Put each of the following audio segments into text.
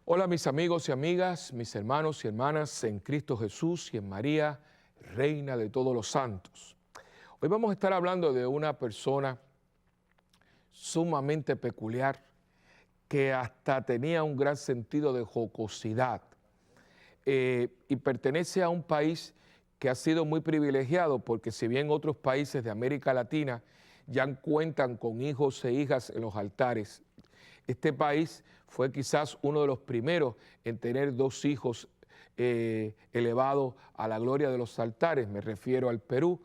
Hola mis amigos y amigas, mis hermanos y hermanas en Cristo Jesús y en María, Reina de todos los santos. Hoy vamos a estar hablando de una persona sumamente peculiar que hasta tenía un gran sentido de jocosidad y pertenece a un país que ha sido muy privilegiado porque si bien otros países de América Latina ya cuentan con hijos e hijas en los altares, este país fue quizás uno de los primeros en tener dos hijos elevados a la gloria de los altares. Me refiero al Perú,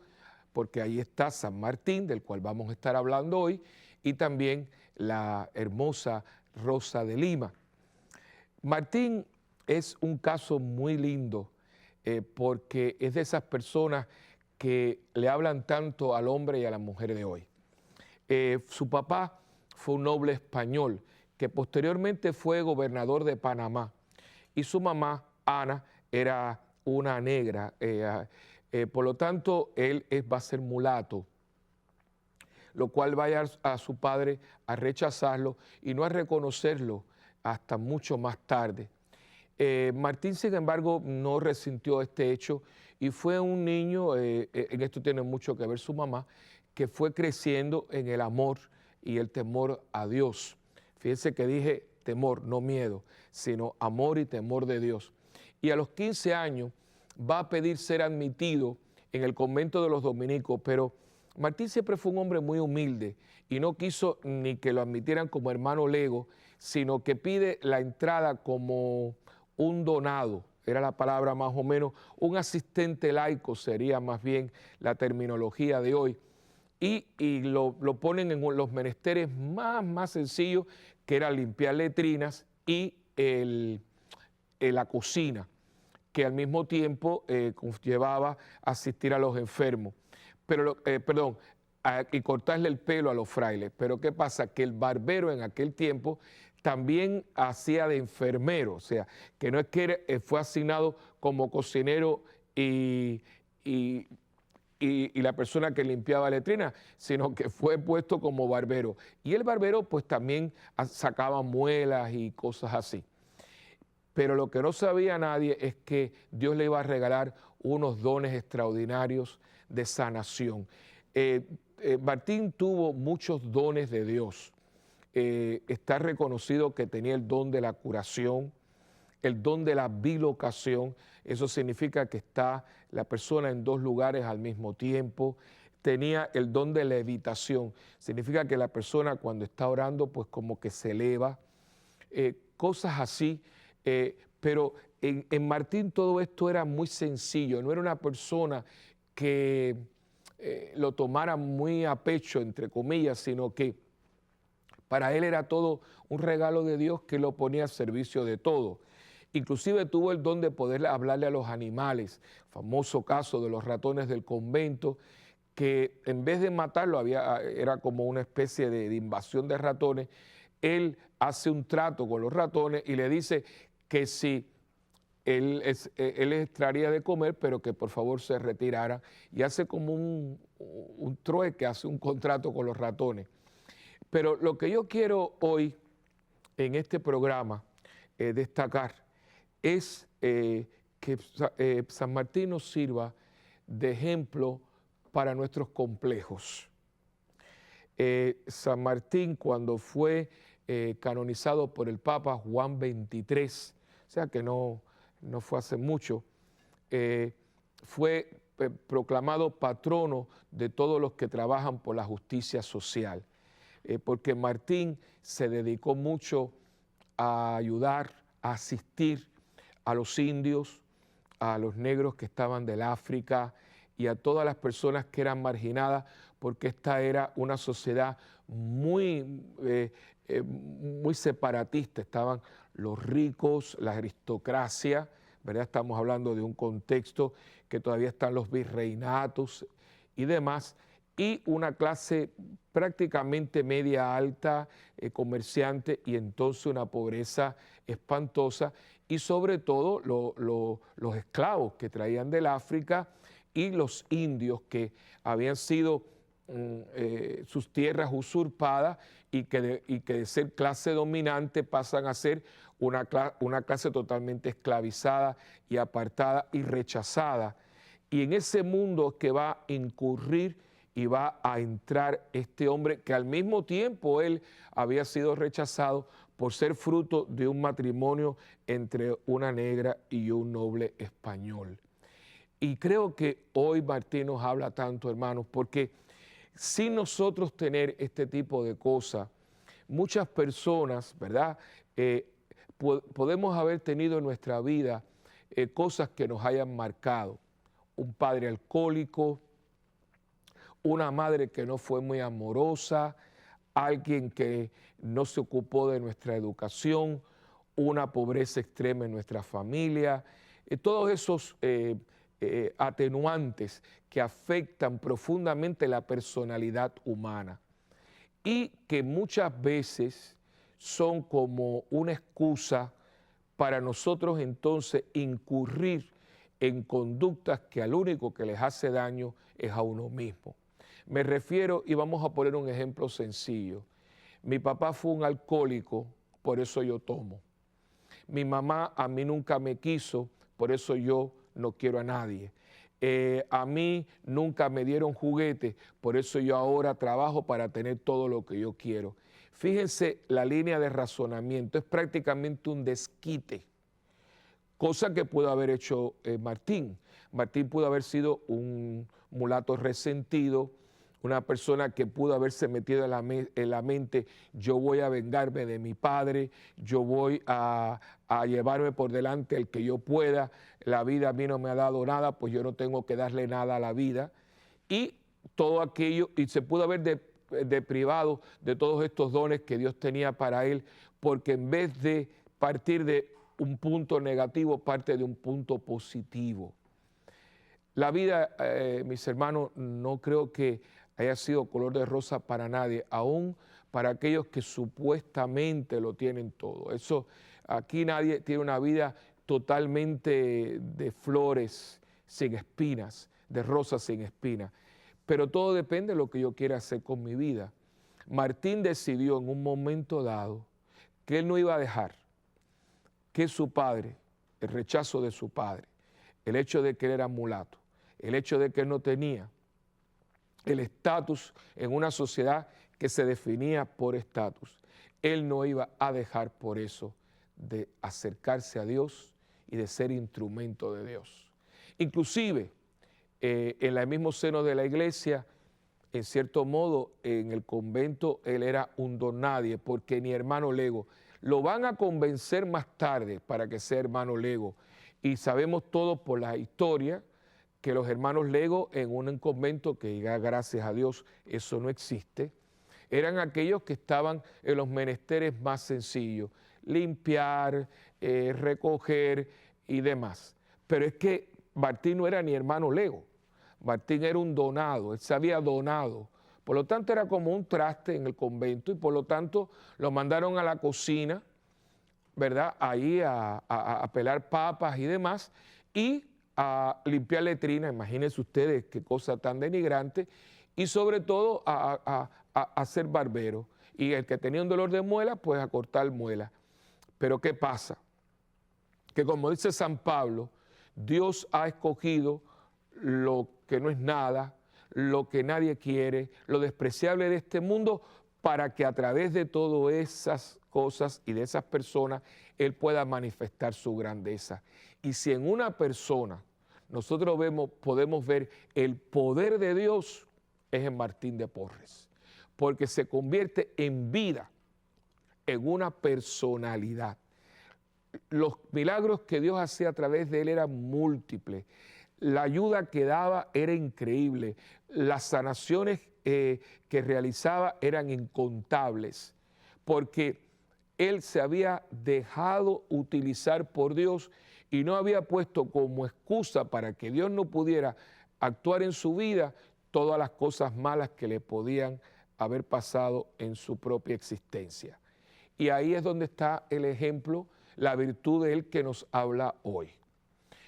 porque ahí está San Martín, del cual vamos a estar hablando hoy, y también la hermosa Rosa de Lima. Martín es un caso muy lindo porque es de esas personas que le hablan tanto al hombre y a la mujer de hoy. Su papá fue un noble español que posteriormente fue gobernador de Panamá y su mamá, Ana, era una negra, por lo tanto él va a ser mulato, lo cual va a su padre a rechazarlo y no a reconocerlo hasta mucho más tarde. Martín, sin embargo, no resintió este hecho y fue un niño, en esto tiene mucho que ver su mamá, que fue creciendo en el amor y el temor a Dios. Fíjense que dije temor, no miedo, sino amor y temor de Dios. Y a los 15 años va a pedir ser admitido en el convento de los dominicos, pero Martín siempre fue un hombre muy humilde y no quiso ni que lo admitieran como hermano lego, sino que pide la entrada como un donado, era la palabra más o menos, un asistente laico sería más bien la terminología de hoy, y lo ponen en los menesteres más sencillos, que era limpiar letrinas y la cocina, que al mismo tiempo llevaba a asistir a los enfermos. Pero, y cortarle el pelo a los frailes. Pero ¿qué pasa? Que el barbero en aquel tiempo también hacía de enfermero, o sea, que no es que fue asignado como cocinero y la persona que limpiaba letrinas, sino que fue puesto como barbero. Y el barbero pues también sacaba muelas y cosas así. Pero lo que no sabía nadie es que Dios le iba a regalar unos dones extraordinarios de sanación. Martín tuvo muchos dones de Dios. Está reconocido que tenía el don de la curación, el don de la bilocación, eso significa que está la persona en dos lugares al mismo tiempo. Tenía el don de levitación, significa que la persona cuando está orando pues como que se eleva, cosas así, pero en Martín todo esto era muy sencillo, no era una persona que lo tomara muy a pecho, entre comillas, sino que para él era todo un regalo de Dios que lo ponía al servicio de todo. Inclusive tuvo el don de poder hablarle a los animales, famoso caso de los ratones del convento, que en vez de matarlo, era como una especie de invasión de ratones. Él hace un trato con los ratones y le dice que si él les traería de comer, pero que por favor se retirara, y hace como un trueque, hace un contrato con los ratones. Pero lo que yo quiero hoy en este programa destacar es que San Martín nos sirva de ejemplo para nuestros complejos. San Martín, cuando fue canonizado por el Papa Juan XXIII, o sea que no fue hace mucho, fue proclamado patrono de todos los que trabajan por la justicia social, porque Martín se dedicó mucho a ayudar, a asistir a los indios, a los negros que estaban del África y a todas las personas que eran marginadas, porque esta era una sociedad muy separatista. Estaban los ricos, la aristocracia, ¿verdad? Estamos hablando de un contexto que todavía están los virreinatos y demás, y una clase prácticamente media alta, comerciante, y entonces una pobreza espantosa, y sobre todo los esclavos que traían del África y los indios que habían sido sus tierras usurpadas y que de ser clase dominante pasan a ser una clase totalmente esclavizada y apartada y rechazada. Y en ese mundo que va a incurrir y va a entrar este hombre que al mismo tiempo él había sido rechazado por ser fruto de un matrimonio entre una negra y un noble español. Y creo que hoy Martín nos habla tanto, hermanos, porque sin nosotros tener este tipo de cosas, muchas personas, ¿verdad? Podemos haber tenido en nuestra vida cosas que nos hayan marcado. Un padre alcohólico, una madre que no fue muy amorosa, alguien que no se ocupó de nuestra educación, una pobreza extrema en nuestra familia, todos esos atenuantes que afectan profundamente la personalidad humana y que muchas veces son como una excusa para nosotros entonces incurrir en conductas que al único que les hace daño es a uno mismo. Me refiero, y vamos a poner un ejemplo sencillo. Mi papá fue un alcohólico, por eso yo tomo. Mi mamá a mí nunca me quiso, por eso yo no quiero a nadie. A mí nunca me dieron juguetes, por eso yo ahora trabajo para tener todo lo que yo quiero. Fíjense la línea de razonamiento, es prácticamente un desquite, cosa que pudo haber hecho Martín. Martín pudo haber sido un mulato resentido, una persona que pudo haberse metido en la mente, yo voy a vengarme de mi padre, yo voy a llevarme por delante el que yo pueda, la vida a mí no me ha dado nada, pues yo no tengo que darle nada a la vida. Y todo aquello, y se pudo haber deprivado de todos estos dones que Dios tenía para él, porque en vez de partir de un punto negativo, parte de un punto positivo. La vida, mis hermanos, no creo que haya sido color de rosa para nadie, aún para aquellos que supuestamente lo tienen todo. Eso, aquí nadie tiene una vida totalmente de flores sin espinas, de rosas sin espinas. Pero todo depende de lo que yo quiera hacer con mi vida. Martín decidió en un momento dado que él no iba a dejar que su padre, el rechazo de su padre, el hecho de que él era mulato, el hecho de que él no tenía el estatus en una sociedad que se definía por estatus, él no iba a dejar por eso de acercarse a Dios y de ser instrumento de Dios. Inclusive, en el mismo seno de la iglesia, en cierto modo, en el convento, él era un don nadie, porque ni hermano lego. Lo van a convencer más tarde para que sea hermano lego. Y sabemos todos por la historia que los hermanos lego en un convento, que ya gracias a Dios eso no existe, eran aquellos que estaban en los menesteres más sencillos, limpiar, recoger y demás. Pero es que Martín no era ni hermano lego, Martín era un donado, él se había donado. Por lo tanto, era como un traste en el convento y por lo tanto lo mandaron a la cocina, ¿verdad? Ahí a pelar papas y demás y a limpiar letrinas, imagínense ustedes qué cosa tan denigrante, y sobre todo a ser barbero. Y el que tenía un dolor de muela, pues a cortar muela. Pero ¿qué pasa? Que como dice San Pablo, Dios ha escogido lo que no es nada, lo que nadie quiere, lo despreciable de este mundo, para que a través de todas esas cosas y de esas personas, Él pueda manifestar su grandeza. Y si en una persona nosotros podemos ver el poder de Dios, es en Martín de Porres, porque se convierte en vida, en una personalidad. Los milagros que Dios hacía a través de él eran múltiples. La ayuda que daba era increíble. Las sanaciones que realizaba eran incontables, porque él se había dejado utilizar por Dios y no había puesto como excusa para que Dios no pudiera actuar en su vida todas las cosas malas que le podían haber pasado en su propia existencia. Y ahí es donde está el ejemplo, la virtud de él que nos habla hoy.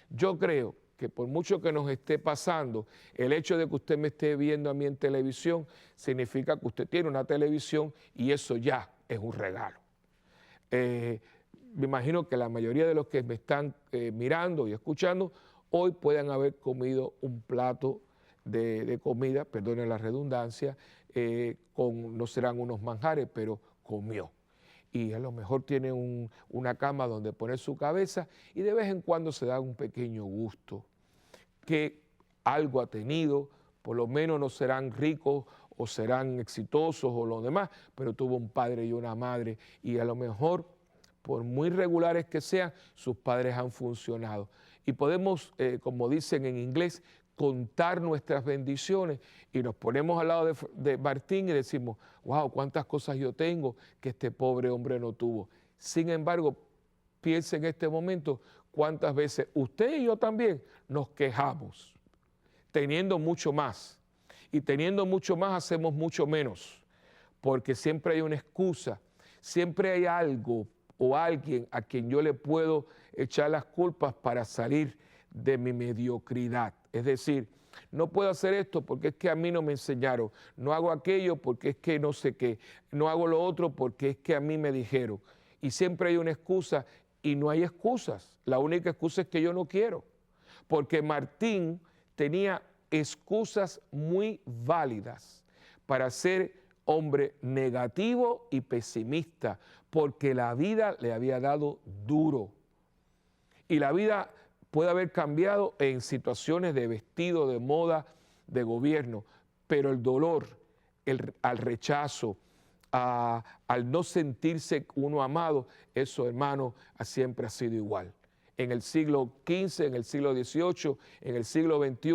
Yo creo que por mucho que nos esté pasando, el hecho de que usted me esté viendo a mí en televisión significa que usted tiene una televisión y eso ya es un regalo. Me imagino que la mayoría de los que me están mirando y escuchando hoy puedan haber comido un plato de comida, perdone la redundancia, no serán unos manjares, pero comió. Y a lo mejor tiene una cama donde poner su cabeza y de vez en cuando se da un pequeño gusto, que algo ha tenido, por lo menos no serán ricos o serán exitosos o lo demás, pero tuvo un padre y una madre y a lo mejor, por muy regulares que sean, sus padres han funcionado. Y podemos, como dicen en inglés, contar nuestras bendiciones y nos ponemos al lado de Martín y decimos, wow, cuántas cosas yo tengo que este pobre hombre no tuvo. Sin embargo, piense en este momento cuántas veces usted y yo también nos quejamos, teniendo mucho más. Y teniendo mucho más hacemos mucho menos, porque siempre hay una excusa, siempre hay algo o alguien a quien yo le puedo echar las culpas para salir de mi mediocridad. Es decir, no puedo hacer esto porque es que a mí no me enseñaron, no hago aquello porque es que no sé qué, no hago lo otro porque es que a mí me dijeron. Y siempre hay una excusa y no hay excusas. La única excusa es que yo no quiero. Porque Martín tenía excusas muy válidas para ser hombre negativo y pesimista, porque la vida le había dado duro. Y la vida puede haber cambiado en situaciones de vestido, de moda, de gobierno, pero el dolor, al rechazo, al no sentirse uno amado, eso, hermano, siempre ha sido igual. En el siglo XV, en el siglo XVIII, en el siglo XXI,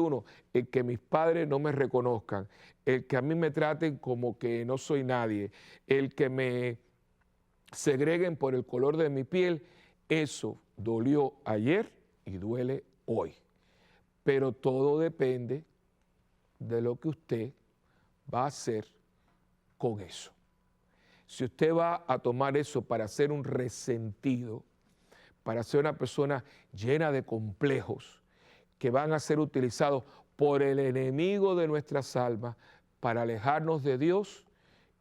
el que mis padres no me reconozcan, el que a mí me traten como que no soy nadie, el que me segreguen por el color de mi piel, eso dolió ayer y duele hoy. Pero todo depende de lo que usted va a hacer con eso. Si usted va a tomar eso para ser un resentido, para ser una persona llena de complejos que van a ser utilizados por el enemigo de nuestras almas para alejarnos de Dios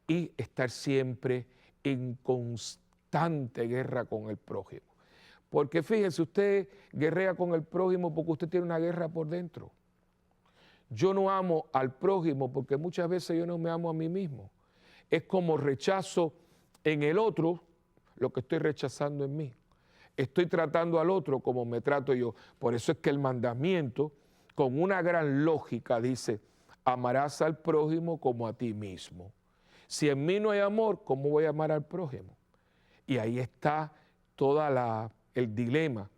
y estar siempre en constante guerra con el prójimo. Porque fíjense, usted guerrea con el prójimo porque usted tiene una guerra por dentro. Yo no amo al prójimo porque muchas veces yo no me amo a mí mismo. Es como rechazo en el otro lo que estoy rechazando en mí. Estoy tratando al otro como me trato yo. Por eso es que el mandamiento, con una gran lógica, dice, amarás al prójimo como a ti mismo. Si en mí no hay amor, ¿cómo voy a amar al prójimo? Y ahí está toda el dilema.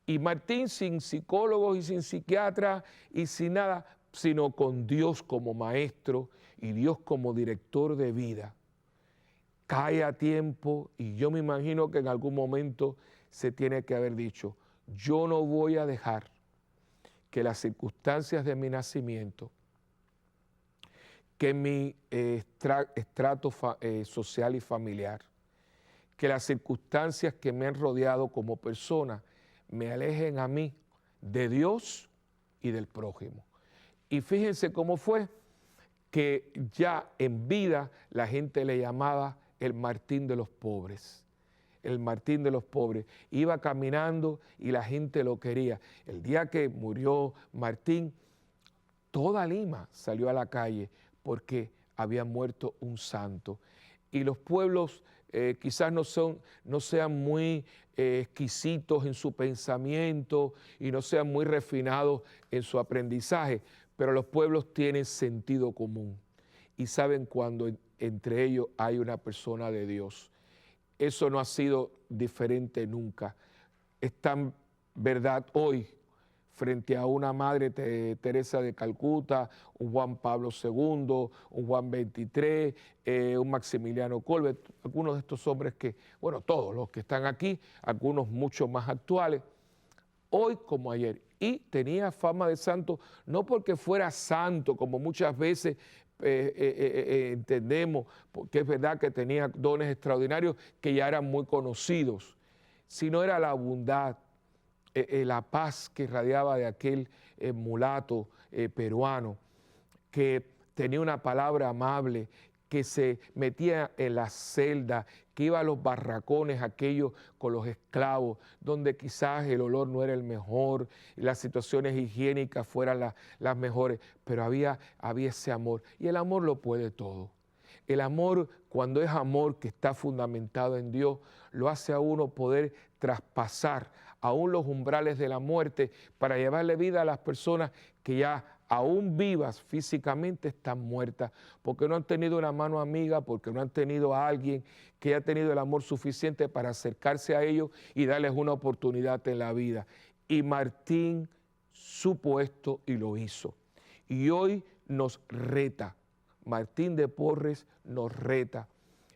Y Martín, sin psicólogos y sin psiquiatras y sin nada, sino con Dios como maestro y Dios como director de vida, cae a tiempo y yo me imagino que en algún momento se tiene que haber dicho, yo no voy a dejar que las circunstancias de mi nacimiento, que mi estrato social y familiar, que las circunstancias que me han rodeado como persona me alejen a mí de Dios y del prójimo. Y fíjense cómo fue que ya en vida la gente le llamaba el Martín de los pobres. El Martín de los pobres. Iba caminando y la gente lo quería. El día que murió Martín, toda Lima salió a la calle porque había muerto un santo. Y los pueblos quizás no sean muy exquisitos en su pensamiento y no sean muy refinados en su aprendizaje, pero los pueblos tienen sentido común y saben cuando entre ellos hay una persona de Dios. Eso no ha sido diferente nunca. Es tan verdad hoy frente a una Madre Teresa de Calcuta, un Juan Pablo II, un Juan XXIII, un Maximiliano Kolbe, algunos de estos hombres que, bueno, todos los que están aquí, algunos mucho más actuales, hoy como ayer. Y tenía fama de santo, no porque fuera santo, como muchas veces entendemos, porque es verdad que tenía dones extraordinarios que ya eran muy conocidos, sino era la bondad, la paz que irradiaba de aquel mulato peruano, que tenía una palabra amable, que se metía en la celda, que iba a los barracones aquellos con los esclavos, donde quizás el olor no era el mejor, y las situaciones higiénicas fueran las mejores, pero había ese amor. Y el amor lo puede todo. El amor, cuando es amor que está fundamentado en Dios, lo hace a uno poder traspasar aún los umbrales de la muerte para llevarle vida a las personas que ya aún vivas físicamente están muertas, porque no han tenido una mano amiga, porque no han tenido a alguien que haya tenido el amor suficiente para acercarse a ellos y darles una oportunidad en la vida. Y Martín supo esto y lo hizo. Y hoy nos reta. Martín de Porres nos reta.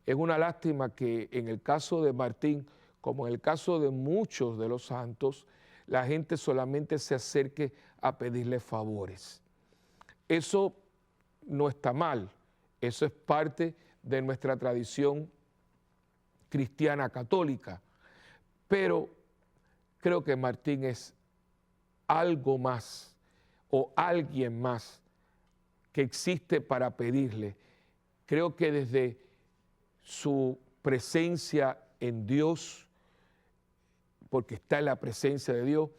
Es una lástima que en el caso de Martín, como en el caso de muchos de los santos, la gente solamente se acerque a pedirle favores. Eso no está mal, eso es parte de nuestra tradición cristiana católica, pero creo que Martín es algo más o alguien más que existe para pedirle. Creo que desde su presencia en Dios, porque está en la presencia de Dios,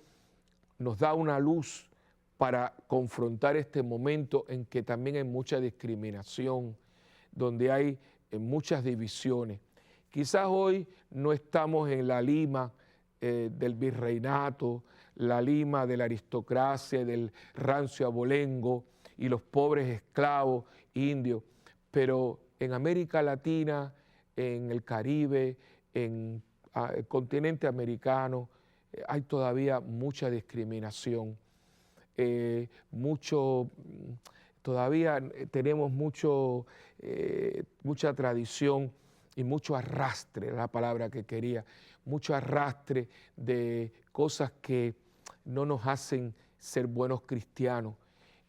nos da una luz para confrontar este momento en que también hay mucha discriminación, donde hay muchas divisiones. Quizás hoy no estamos en la Lima del virreinato, la Lima de la aristocracia, del rancio abolengo y los pobres esclavos indios, pero en América Latina, en el Caribe, en el continente americano, hay todavía mucha discriminación. Todavía tenemos mucha tradición y mucho arrastre, la palabra que quería, mucho arrastre de cosas que no nos hacen ser buenos cristianos.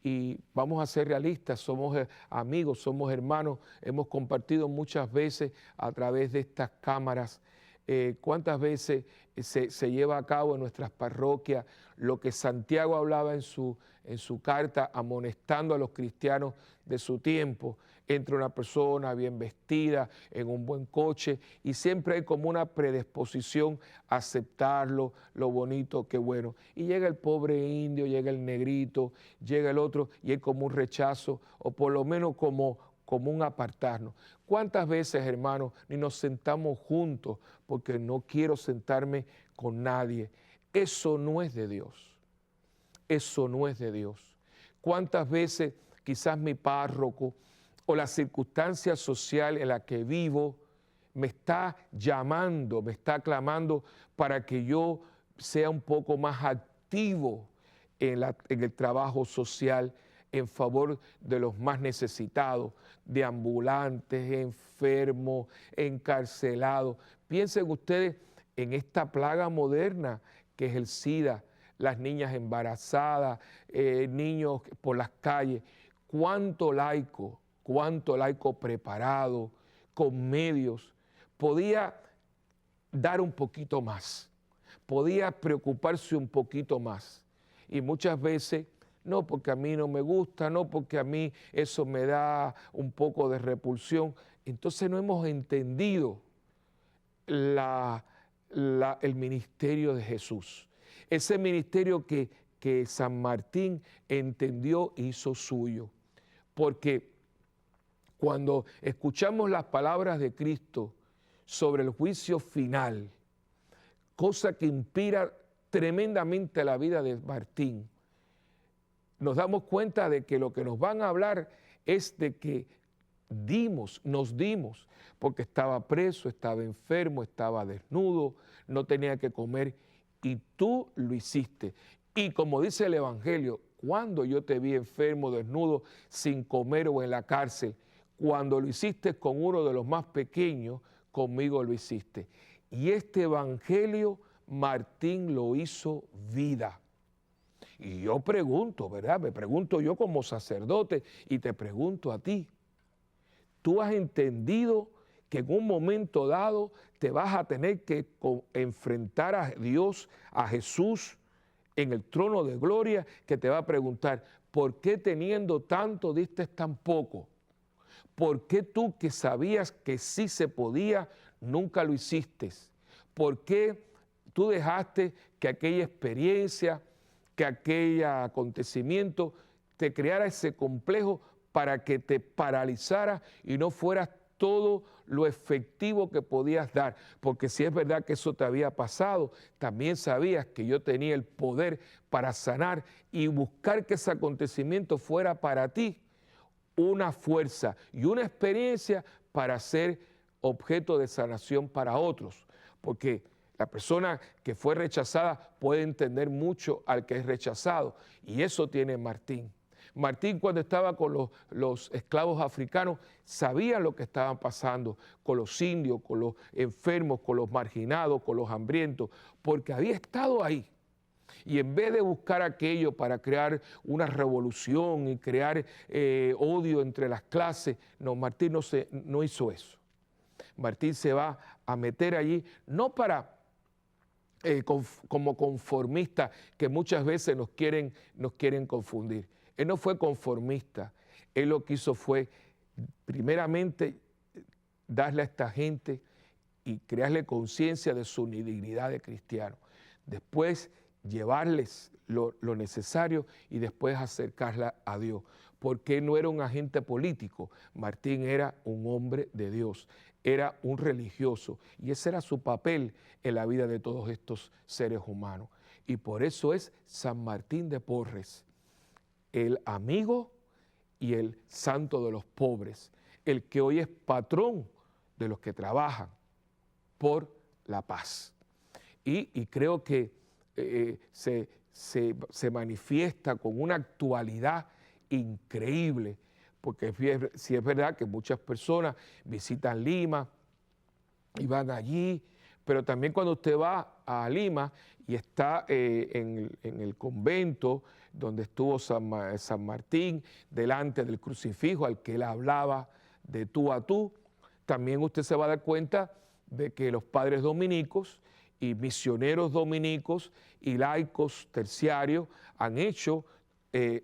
Y vamos a ser realistas, somos amigos, somos hermanos, hemos compartido muchas veces a través de estas cámaras. ¿Cuántas veces se lleva a cabo en nuestras parroquias lo que Santiago hablaba en su carta, amonestando a los cristianos de su tiempo? Entra una persona bien vestida, en un buen coche, y siempre hay como una predisposición a aceptarlo, lo bonito, qué bueno. Y llega el pobre indio, llega el negrito, llega el otro, y hay como un rechazo, o por lo menos como un apartarnos. ¿Cuántas veces, hermanos, ni nos sentamos juntos porque no quiero sentarme con nadie? Eso no es de Dios. Eso no es de Dios. ¿Cuántas veces quizás mi párroco o la circunstancia social en la que vivo me está llamando, me está clamando para que yo sea un poco más activo en el trabajo social en favor de los más necesitados, de ambulantes, enfermos, encarcelados? Piensen ustedes en esta plaga moderna que es el SIDA, las niñas embarazadas, niños por las calles. ¿Cuánto laico preparado, con medios, podía dar un poquito más, podía preocuparse un poquito más? Y muchas veces, no porque a mí no me gusta, no porque a mí eso me da un poco de repulsión, entonces no hemos entendido el ministerio de Jesús. Ese ministerio que San Martín entendió e hizo suyo. Porque cuando escuchamos las palabras de Cristo sobre el juicio final, cosa que inspira tremendamente la vida de Martín, nos damos cuenta de que lo que nos van a hablar es de que nos dimos, porque estaba preso, estaba enfermo, estaba desnudo, no tenía que comer, y tú lo hiciste. Y como dice el Evangelio, cuando yo te vi enfermo, desnudo, sin comer o en la cárcel, cuando lo hiciste con uno de los más pequeños, conmigo lo hiciste. Y este Evangelio, Martín lo hizo vida. Y yo pregunto, ¿verdad? Me pregunto yo como sacerdote y te pregunto a ti. ¿Tú has entendido que en un momento dado te vas a tener que enfrentar a Dios, a Jesús, en el trono de gloria que te va a preguntar, ¿por qué teniendo tanto diste tan poco? ¿Por qué tú que sabías que sí se podía, nunca lo hiciste? ¿Por qué tú dejaste que aquella experiencia, que aquel acontecimiento te creara ese complejo para que te paralizara y no fueras todo lo efectivo que podías dar? Porque si es verdad que eso te había pasado, también sabías que yo tenía el poder para sanar y buscar que ese acontecimiento fuera para ti una fuerza y una experiencia para ser objeto de sanación para otros. Porque la persona que fue rechazada puede entender mucho al que es rechazado. Y eso tiene Martín. Martín, cuando estaba con los esclavos africanos, sabía lo que estaban pasando con los indios, con los enfermos, con los marginados, con los hambrientos, porque había estado ahí. Y en vez de buscar aquello para crear una revolución y crear odio entre las clases, no, Martín no hizo eso. Martín se va a meter allí, no para como conformista, que muchas veces nos quieren confundir. Él no fue conformista, él lo que hizo fue, primeramente, darle a esta gente y crearle conciencia de su dignidad de cristiano. Después, llevarles lo necesario y después acercarla a Dios, porque no era un agente político. Martín era un hombre de Dios, era un religioso y ese era su papel en la vida de todos estos seres humanos. Y por eso es San Martín de Porres, el amigo y el santo de los pobres, el que hoy es patrón de los que trabajan por la paz. Y creo que se manifiesta con una actualidad increíble, porque si es verdad que muchas personas visitan Lima y van allí, pero también cuando usted va a Lima y está en el convento donde estuvo San Martín, delante del crucifijo al que él hablaba de tú a tú, también usted se va a dar cuenta de que los padres dominicos y misioneros dominicos y laicos terciarios han hecho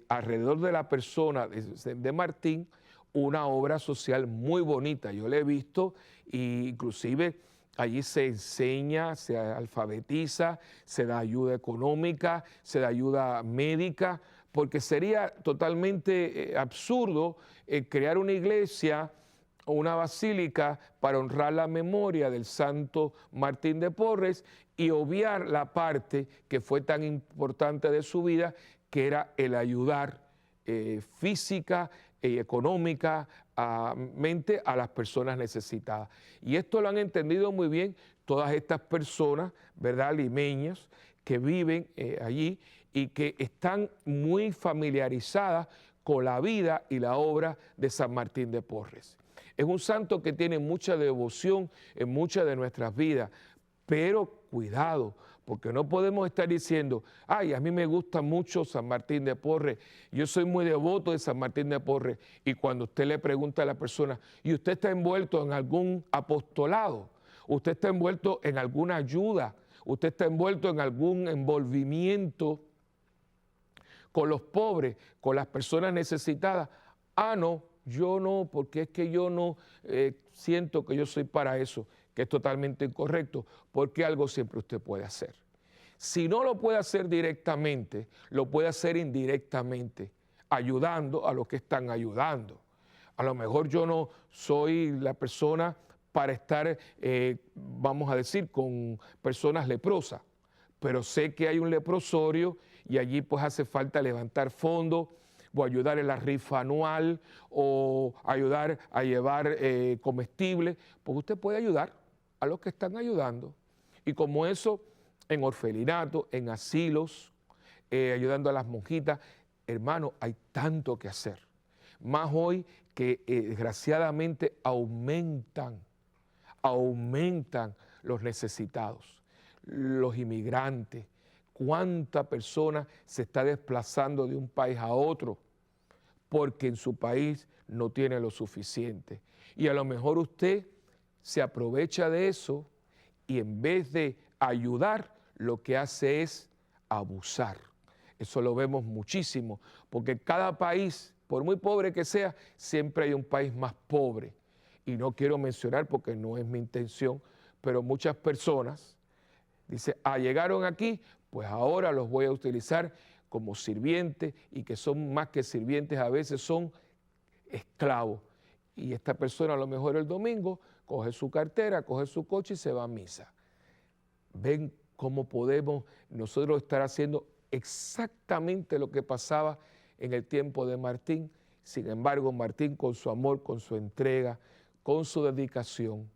alrededor de la persona de Martín una obra social muy bonita. Yo la he visto e inclusive allí se enseña, se alfabetiza, se da ayuda económica, se da ayuda médica, porque sería totalmente absurdo crear una iglesia o una basílica para honrar la memoria del santo Martín de Porres y obviar la parte que fue tan importante de su vida, que era el ayudar física y económicamente a las personas necesitadas. Y esto lo han entendido muy bien todas estas personas, ¿verdad?, limeñas, que viven allí y que están muy familiarizadas con la vida y la obra de San Martín de Porres. Es un santo que tiene mucha devoción en muchas de nuestras vidas, pero cuidado, porque no podemos estar diciendo, ay, a mí me gusta mucho San Martín de Porres, yo soy muy devoto de San Martín de Porres, y cuando usted le pregunta a la persona, ¿y usted está envuelto en algún apostolado? ¿Usted está envuelto en alguna ayuda? ¿Usted está envuelto en algún envolvimiento con los pobres, con las personas necesitadas? Ah, no, yo no, porque es que yo no siento que yo soy para eso, que es totalmente incorrecto, porque algo siempre usted puede hacer. Si no lo puede hacer directamente, lo puede hacer indirectamente, ayudando a los que están ayudando. A lo mejor yo no soy la persona para estar, vamos a decir, con personas leprosas, pero sé que hay un leprosorio y allí pues hace falta levantar fondos, o ayudar en la rifa anual, o ayudar a llevar comestibles, pues usted puede ayudar a los que están ayudando. Y como eso, en orfelinatos, en asilos, ayudando a las monjitas, hermano, hay tanto que hacer. Más hoy que desgraciadamente aumentan los necesitados, los inmigrantes. ¿Cuánta persona se está desplazando de un país a otro porque en su país no tiene lo suficiente? Y a lo mejor usted se aprovecha de eso y en vez de ayudar, lo que hace es abusar. Eso lo vemos muchísimo, porque cada país, por muy pobre que sea, siempre hay un país más pobre. Y no quiero mencionar, porque no es mi intención, pero muchas personas dicen, llegaron aquí, pues ahora los voy a utilizar como sirvientes, y que son más que sirvientes, a veces son esclavos. Y esta persona a lo mejor el domingo coge su cartera, coge su coche y se va a misa. Ven cómo podemos nosotros estar haciendo exactamente lo que pasaba en el tiempo de Martín. Sin embargo, Martín, con su amor, con su entrega, con su dedicación,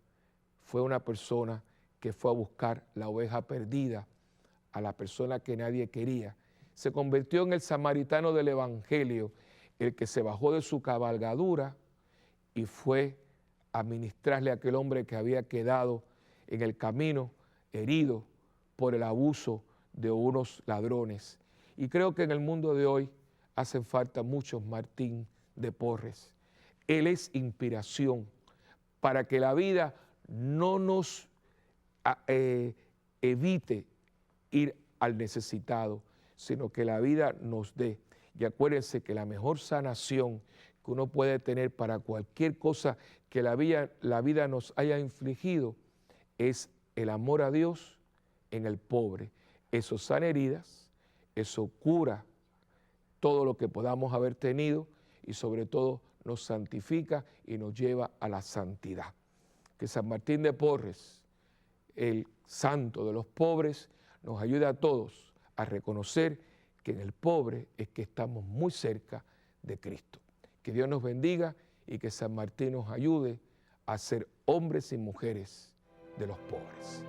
fue una persona que fue a buscar la oveja perdida, a la persona que nadie quería. Se convirtió en el samaritano del Evangelio, el que se bajó de su cabalgadura y fue a ministrarle a aquel hombre que había quedado en el camino, herido por el abuso de unos ladrones. Y creo que en el mundo de hoy hacen falta muchos Martín de Porres. Él es inspiración para que la vida no nos evite ir al necesitado, sino que la vida nos dé. Y acuérdense que la mejor sanación que uno puede tener para cualquier cosa que la vida nos haya infligido es el amor a Dios en el pobre. Eso sana heridas, eso cura todo lo que podamos haber tenido y sobre todo nos santifica y nos lleva a la santidad. Que San Martín de Porres, el santo de los pobres, nos ayude a todos a reconocer que en el pobre es que estamos muy cerca de Cristo. Que Dios nos bendiga y que San Martín nos ayude a ser hombres y mujeres de los pobres.